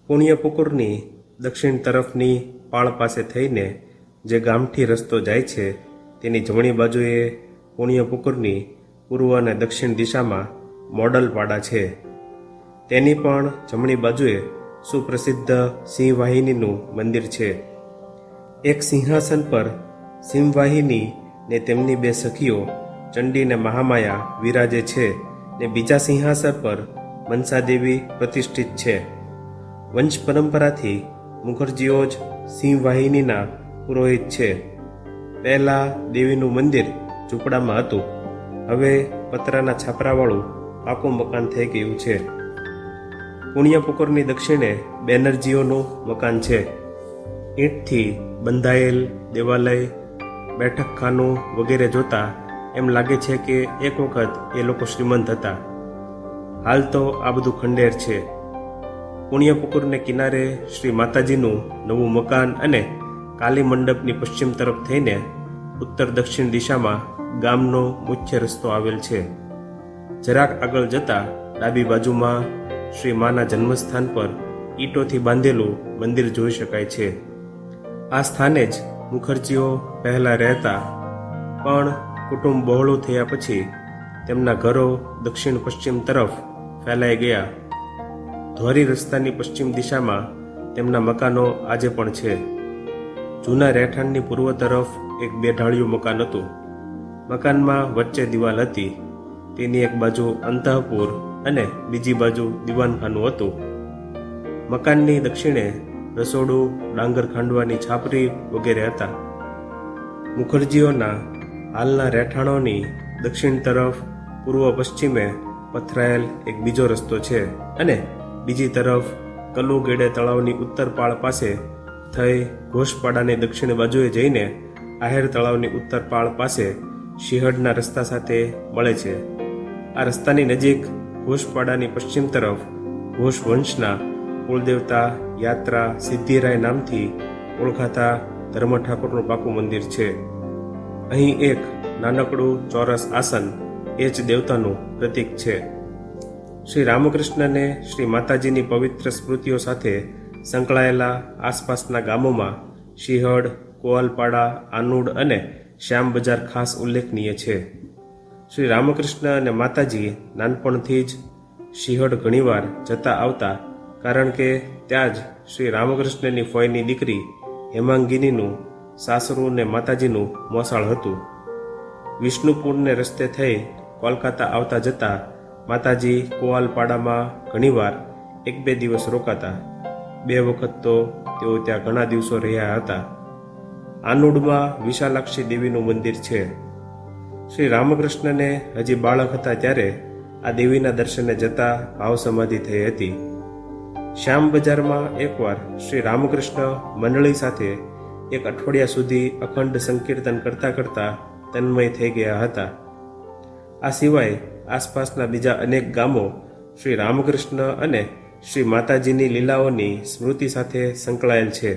પુણ્યપુકુરની દક્ષિણ તરફની પાળ પાસે થઈને જે ગામઠી રસ્તો જાય છે તેની જમણી બાજુએ પુણ્યપુકુરની પૂર્વ અને દક્ષિણ દિશામાં મોડલ પાડા છે. તેની પણ જમણી બાજુએ સુપ્રસિદ્ધ સિંહવાહિનીનું મંદિર છે. એક સિંહાસન પર સિંહવાહિની ને તેમની બે સખીઓ ચંડી ને મહામાયા વિરાજે છે ને બીજા સિંહાસન પર મનસાદેવી પ્રતિષ્ઠિત છે. વંશ પરંપરાથી મુખર્જીઓ જ સિંહવાહિનીના પુરોહિત છે. પહેલા દેવીનું મંદિર ઝૂંપડામાં હતું, હવે પતરાના છાપરાવાળું પાકું મકાન થઈ ગયું છે. પુણ્યપુકુરની દક્ષિણે બેનર્જીઓનું મકાન છે. ઈંટથી બંધાયેલ દેવાલય, બેઠકખાનું વગેરે જોતા એમ લાગે છે કે એક વખત એ લોકો શ્રીમંત હતા. હાલ તો આ બધું ખંડેર છે. પુણ્યપુકુરને કિનારે શ્રી માતાજીનું નવું મકાન અને કાલી મંડપની પશ્ચિમ તરફ થઈને ઉત્તર દક્ષિણ દિશામાં ગામનો મુખ્ય રસ્તો આવેલ છે. જરાક આગળ જતા ડાબી બાજુમાં શ્રી માના જન્મસ્થાન પર ઈંટોથી બાંધેલું મંદિર જોઈ શકાય છે. આ સ્થાને જ મુખર્જીઓ પહેલા રહેતા, પણ કુટુંબ બહોળું થયા પછી તેમના ઘરો દક્ષિણ પશ્ચિમ તરફ ફેલાઈ ગયા. ધોરી રસ્તાની પશ્ચિમ દિશામાં તેમના મકાનો આજે પણ છે. જૂના રહેઠાણની પૂર્વ તરફ એક બેઢાળિયું મકાન હતું. મકાનમાં વચ્ચે દિવાલ હતી. તેની એક બાજુ અંતઃપુર અને બીજી બાજુ દિવાનખાનું હતું. મકાનની દક્ષિણે રસોડું, ડાંગર ખાંડવાની છાપરી વગેરે હતા. મુખર્જીઓના હાલના રહેઠાણોની દક્ષિણ તરફ પૂર્વ પશ્ચિમે પથરાયેલ એક બીજો રસ્તો છે અને બીજી તરફ કલુગેડે તળાવની ઉત્તર પાળ પાસે થઈ ઘોષપાડાની દક્ષિણ બાજુએ જઈને આહેર તળાવની ઉત્તર પાળ પાસે શિહડના રસ્તા સાથે મળે છે. આ રસ્તાની નજીક ઘોષપાડાની પશ્ચિમ તરફ ઘોષ વંશના કુળદેવતા યાત્રા સિદ્ધિરાય નામથી ઓળખાતા ધર્મ ઠાકોરનું પાકું મંદિર છે. અહીં એક નાનકડું ચોરસ આસન એ જ દેવતાનું પ્રતીક છે. શ્રી રામકૃષ્ણને શ્રી માતાજીની પવિત્ર સ્મૃતિઓ સાથે સંકળાયેલા આસપાસના ગામોમાં શિહડ, કોઅલપાડા, આનુડ અને શ્યામ બજાર ખાસ ઉલ્લેખનીય છે. શ્રી રામકૃષ્ણ અને માતાજી નાનપણથી જ શિહડ ઘણીવાર જતા આવતા, કારણ કે ત્યાં જ શ્રી રામકૃષ્ણની ફોઈની દીકરી હેમાંગિનીનું સાસરું ને માતાજીનું મોસાળ હતું. વિષ્ણુપુરને રસ્તે થઈ કોલકાતા આવતા જતા માતાજી કોઆલપાડામાં ઘણીવાર 1-2 દિવસ રોકાતા. 2 વખત તો તેઓ ત્યાં ઘણા દિવસો રહ્યા હતા. આનુડમાં વિશાલાક્ષી દેવીનું મંદિર છે. શ્રી રામકૃષ્ણને હજી બાળક હતા ત્યારે આ દેવીના દર્શને જતા ભાવ સમાધિ થઈ હતી. શ્યામ બજારમાં એકવાર શ્રી રામકૃષ્ણ મંડળી સાથે 1 અઠવાડિયા સુધી અખંડ સંકીર્તન કરતા કરતા તન્મય થઈ ગયા હતા. આ સિવાય આસપાસના બીજા અનેક ગામો શ્રી રામકૃષ્ણ અને શ્રી માતાજીની લીલાઓની સ્મૃતિ સાથે સંકળાયેલ છે.